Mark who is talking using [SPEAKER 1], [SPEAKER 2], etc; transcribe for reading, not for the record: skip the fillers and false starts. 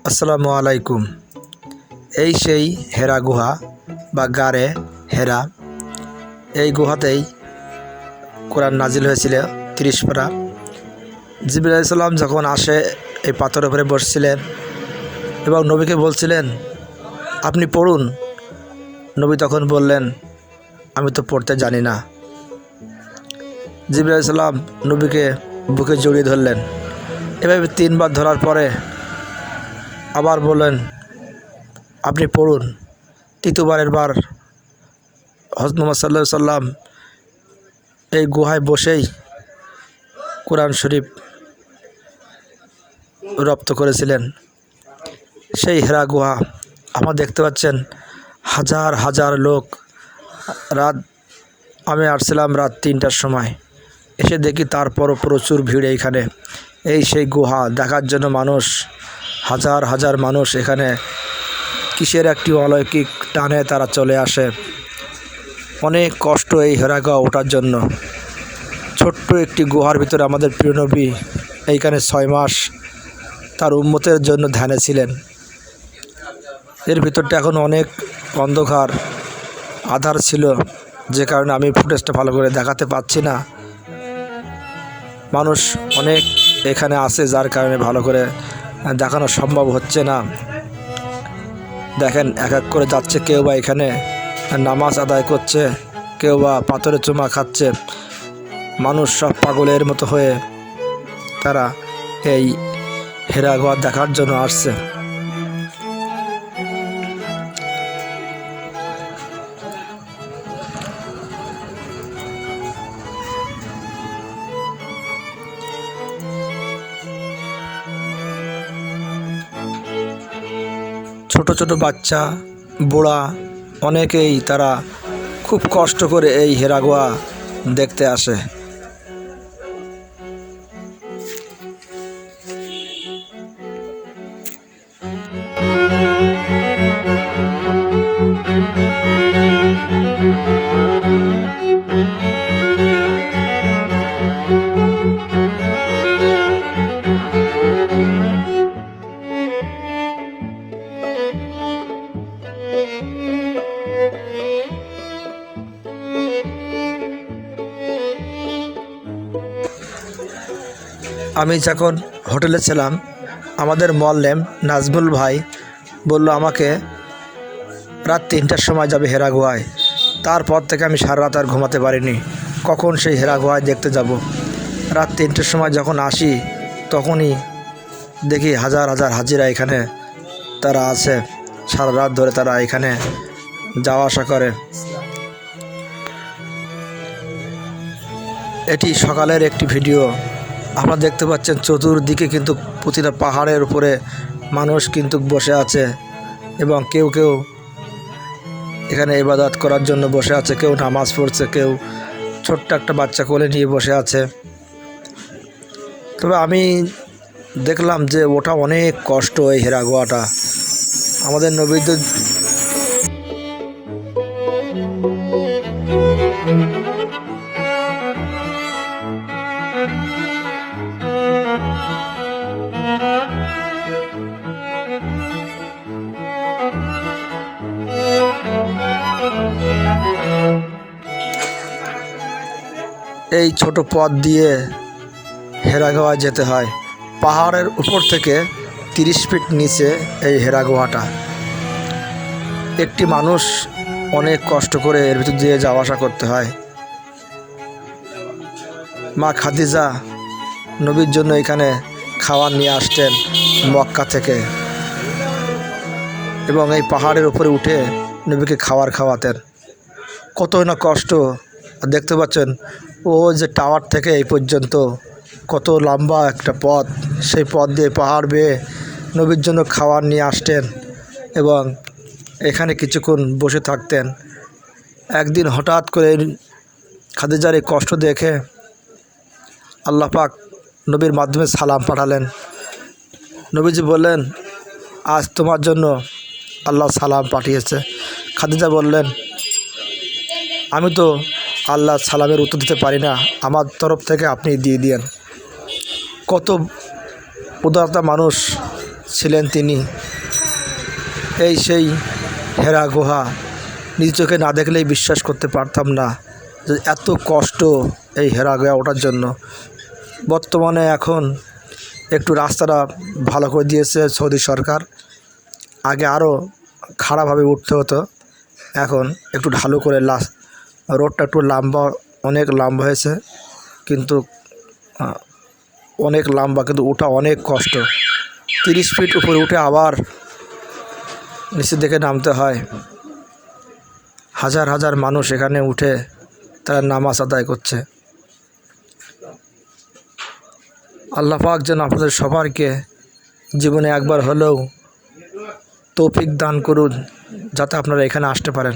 [SPEAKER 1] আসসালামু আলাইকুম। এই সেই হেরা গুহা বা গারে হেরা। এই গুহাতেই কোরআন নাজিল হয়েছিল 30 পারা। জিবরাইল আলাইহিস সালাম যখন আসে এই পাথরের উপরে বসছিলেন এবং নবীকে বলছিলেন, আপনি পড়ুন। নবী তখন বললেন, আমি তো পড়তে জানি না। জিবরাইল আলাইহিস সালাম নবীকে বুকে জড়িয়ে ধরলেন। এভাবে 3 বার ধরার পরে আবার বললেন, আপনি পড়ুন। তৃতীয়বারের বার হযরত মুহাম্মদ সাল্লাল্লাহু আলাইহি সাল্লাম এই গুহায় বসেই কোরআন শরীফ রপ্ত করেছিলেন। সেই হেরা গুহা আপনারা দেখতে পাচ্ছেন, হাজার হাজার লোক। আমি আসছিলাম রাত 3টার সময়, এসে দেখি তারপরও প্রচুর ভিড় এইখানে। এই সেই গুহা দেখার জন্য মানুষ, হাজার হাজার মানুষ এখানে কিসের একটি অলৌকিক টানে তারা চলে আসে। অনেক কষ্ট এই হেরা গুহা ওঠার জন্য। ছোট্ট একটি গুহার ভিতরে আমাদের প্রিয় নবী এইখানে 6 মাস তার উম্মতের জন্য ধ্যানে ছিলেন। এর ভিতরটা এখন অনেক অন্ধকার আধার ছিল, যে কারণে আমি ফুটেজটা ভালো করে দেখাতে পাচ্ছি না। মানুষ অনেক এখানে আসে, যার কারণে ভালো করে দেখানো সম্ভব হচ্ছে না। দেখেন এক এক করে যাচ্ছে, কেউ বা এখানে নামাজ আদায় করছে, কেউ বা পাথরে চুমা খাচ্ছে। মানুষ সব পাগলের মতো হয়ে তারা এই হেরা গুহা দেখার জন্য আসছে। ছোট ছোট বাচ্চা, বুড়া, অনেকেই তারা খুব কষ্ট করে এই হেরা গুহা দেখতে আসে। আমি যখন হোটেলে ছিলাম, আমাদের মোয়াল্লেম নাজমুল ভাই বলল আমাকে রাত 3টার সময় যাবে হেরা গুহায়। তারপর থেকে আমি সারা রাত আর ঘুমাতে পারিনি, কখন সেই হেরা গুহায় দেখতে যাব। রাত 3টার সময় যখন আসি, তখনই দেখি হাজার হাজার হাজিরা এখানে তারা আছে। সারা রাত ধরে তারা এখানে যাওয়া আসা করে। এটি সকালের একটি ভিডিও। আপনারা দেখতে পাচ্ছেন চতুর্দিকে কিন্তু প্রতিটা পাহাড়ের উপরে মানুষ কিন্তু বসে আছে, এবং কেউ কেউ এখানে ইবাদত করার জন্য বসে আছে, কেউ নামাজ পড়ছে, কেউ ছোট্ট একটা বাচ্চা কোলে নিয়ে বসে আছে। তবে আমি দেখলাম যে ওটা অনেক কষ্ট, এই হেরা গুহাটা। আমাদের নবী তো এই ছোট পথ দিয়ে হেরা গুহায় যেতে হয়। পাহাড়ের উপর থেকে 30 ফিট নিচে এই হেরা গুহাটা। একটি মানুষ অনেক কষ্ট করে এর ভিতর দিয়ে যাওয়া আসা করতে হয়। মা খাদিজা নবীর জন্য এখানে খাবার নিয়ে আসতেন মক্কা থেকে, এবং এই পাহাড়ের উপরে উঠে নবীকে খাবার খাওয়াতেন। কতই না কষ্ট। দেখতে পাচ্ছেন ও যে টাওয়ার থেকে এই পর্যন্ত কত লম্বা একটা পথ, সেই পথ দিয়ে পাহাড় বেয়ে নবীর জন্য খাবার নিয়ে আসতেন এবং এখানে কিছুক্ষণ বসে থাকতেন। একদিন হঠাৎ করে খাদিজার এই কষ্ট দেখে আল্লাহ পাক নবীর মাধ্যমে সালাম পাঠালেন। নবীজি বললেন, আজ তোমার জন্য আল্লাহ সালাম পাঠিয়েছে। খাদিজা বললেন, আমি তো আল্লাহ সালামের উত্তর দিতে পারি না, আমার তরফ থেকে আপনি দিয়ে দিয়েন। কত উদারতা মানুষ ছিলেন তিনি। এই সেই হেরা গুহা, নিজ চোখে না দেখলেই বিশ্বাস করতে পারতাম না যে এত কষ্ট এই হেরা গুহা ওঠার জন্য। বর্তমানে এখন একটু রাস্তাটা ভালো করে দিয়েছে সৌদি সরকার। আগে আরও খারাপভাবে উঠতে হতো, এখন একটু ঢালু করে রোডটা একটু লম্বা, অনেক লম্বা হয়েছে, কিন্তু অনেক লম্বা, কিন্তু ওঠা অনেক কষ্ট। 30 ফিট উপরে উঠে আবার নিচের দিকে নামতে হয়। হাজার হাজার মানুষ এখানে উঠে তারা নামাজ আদায় করছে। আল্লাহ পাক যেন আপনাদের সবাইকে জীবনে একবার হলেও তৌফিক দান করুন, যাতে আপনারা এখানে আসতে পারেন।